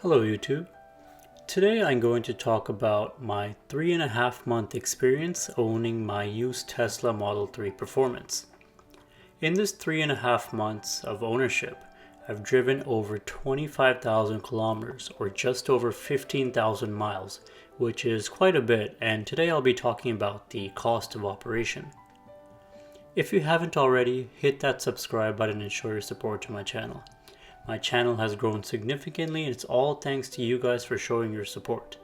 Hello YouTube. Today I'm going to talk about my 3.5 month experience owning my used Tesla Model 3 Performance. In this 3.5 months of ownership, I've driven over 25,000 kilometers or just over 15,000 miles, which is quite a bit, and today I'll be talking about the cost of operation. If you haven't already, hit that subscribe button and show your support to my channel. My channel has grown significantly and it's all thanks to you guys for showing your support.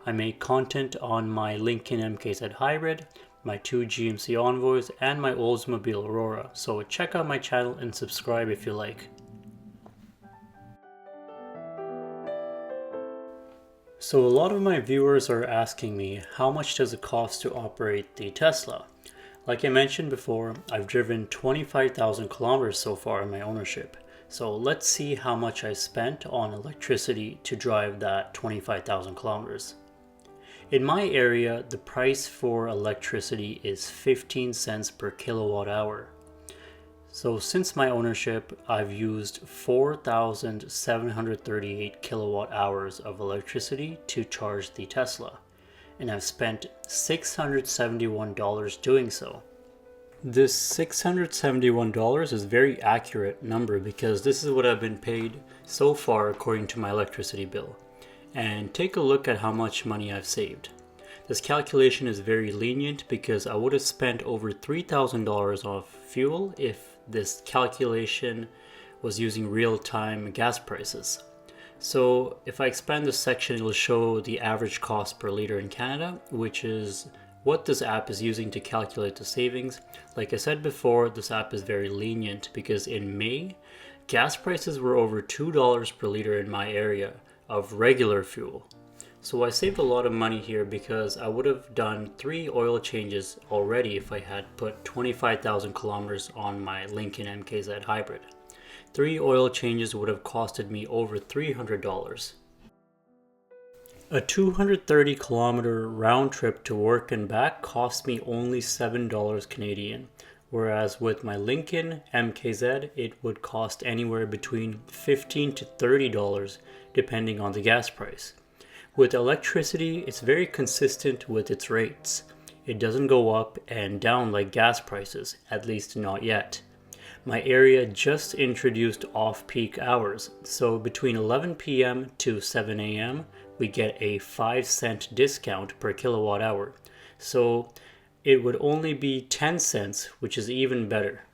I make content on my Lincoln MKZ Hybrid, my two GMC Envoys, and my Oldsmobile Aurora, so check out my channel and subscribe if you like. So a lot of my viewers are asking me, how much does it cost to operate the Tesla? Like I mentioned before, I've driven 25,000 kilometers so far in my ownership. So let's see how much I spent on electricity to drive that 25,000 kilometers. In my area, the price for electricity is 15 cents per kilowatt hour. So since my ownership, I've used 4,738 kilowatt hours of electricity to charge the Tesla, and I've spent $671 doing so. This $671 is a very accurate number because this is what I've been paid so far according to my electricity bill. And take a look at how much money I've saved. This calculation is very lenient because I would have spent over $3,000 off fuel if this calculation was using real-time gas prices. So if I expand this section, it will show the average cost per liter in Canada, which is what this app is using to calculate the savings. Like I said before, this app is very lenient because in May, gas prices were over $2 per liter in my area of regular fuel. So I saved a lot of money here because I would have done 3 oil changes already if I had put 25,000 kilometers on my Lincoln MKZ Hybrid. 3 oil changes would have costed me over $300. A 230 kilometer round trip to work and back cost me only $7 Canadian, whereas with my Lincoln MKZ it would cost anywhere between $15 to $30 depending on the gas price. With electricity, it's very consistent with its rates. It doesn't go up and down like gas prices, at least not yet. My area just introduced off-peak hours, so between 11 p.m. to 7 a.m. we get a 5-cent discount per kilowatt hour. So it would only be 10 cents, which is even better.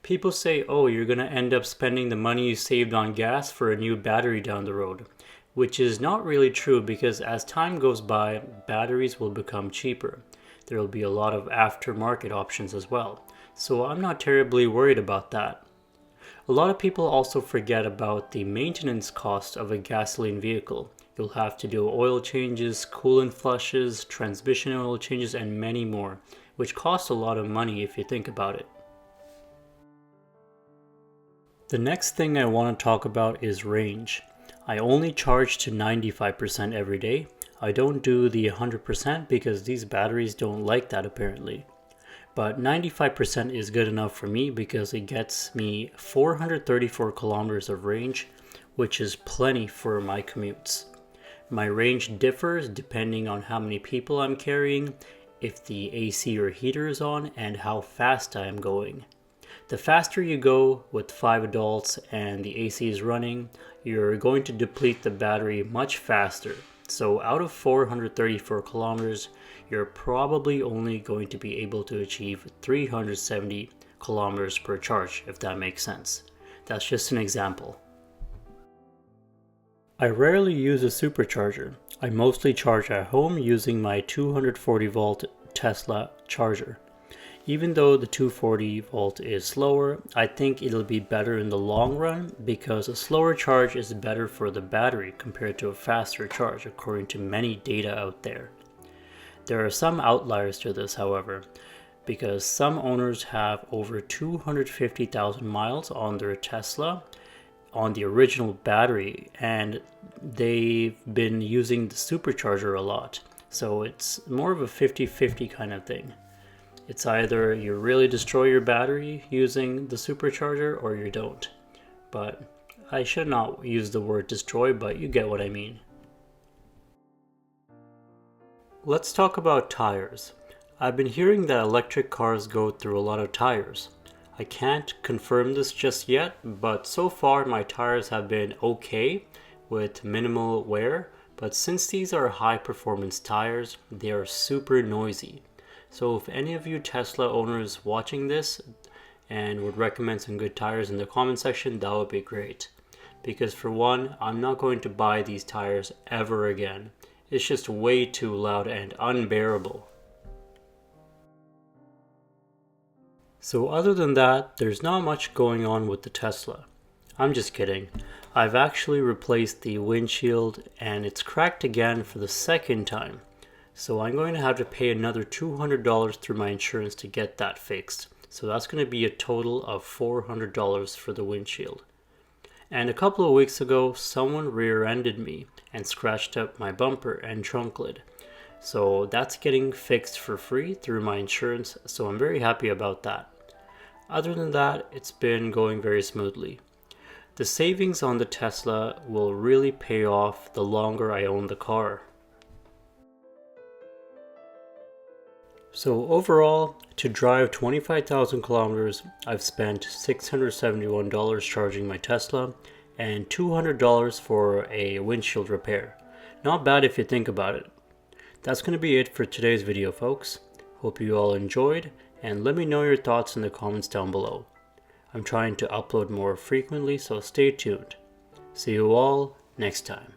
People say, oh, you're going to end up spending the money you saved on gas for a new battery down the road, which is not really true because as time goes by, batteries will become cheaper. There will be a lot of aftermarket options as well. So I'm not terribly worried about that. A lot of people also forget about the maintenance cost of a gasoline vehicle. You'll have to do oil changes, coolant flushes, transmission oil changes, and many more, which cost a lot of money if you think about it. The next thing I want to talk about is range. I only charge to 95% every day. I don't do the 100% because these batteries don't like that apparently. But 95% is good enough for me because it gets me 434 kilometers of range, which is plenty for my commutes. My range differs depending on how many people I'm carrying, if the AC or heater is on, and how fast I am going. The faster you go with 5 adults and the AC is running, you're going to deplete the battery much faster. So out of 434 kilometers, you're probably only going to be able to achieve 370 kilometers per charge, if that makes sense. That's just an example. I rarely use a supercharger. I mostly charge at home using my 240 volt Tesla charger. Even though the 240 volt is slower, I think it'll be better in the long run because a slower charge is better for the battery compared to a faster charge, according to many data out there. There are some outliers to this, however, because some owners have over 250,000 miles on their Tesla on the original battery and they've been using the supercharger a lot. So it's more of a 50-50 kind of thing. It's either you really destroy your battery using the supercharger or you don't. But I should not use the word destroy, but you get what I mean. Let's talk about tires. I've been hearing that electric cars go through a lot of tires. I can't confirm this just yet, but so far my tires have been okay with minimal wear, but since these are high performance tires, they are super noisy. So if any of you Tesla owners watching this and would recommend some good tires in the comment section, that would be great. Because for one, I'm not going to buy these tires ever again. It's just way too loud and unbearable. So other than that, there's not much going on with the Tesla. I'm just kidding. I've actually replaced the windshield and it's cracked again for the second time. So I'm going to have to pay another $200 through my insurance to get that fixed. So that's going to be a total of $400 for the windshield. And a couple of weeks ago, someone rear-ended me and scratched up my bumper and trunk lid. So that's getting fixed for free through my insurance, so I'm very happy about that. Other than that, it's been going very smoothly. The savings on the Tesla will really pay off the longer I own the car. So overall, to drive 25,000 kilometers, I've spent $671 charging my Tesla and $200 for a windshield repair. Not bad if you think about it. That's going to be it for today's video, folks. Hope you all enjoyed, and let me know your thoughts in the comments down below. I'm trying to upload more frequently, so stay tuned. See you all next time.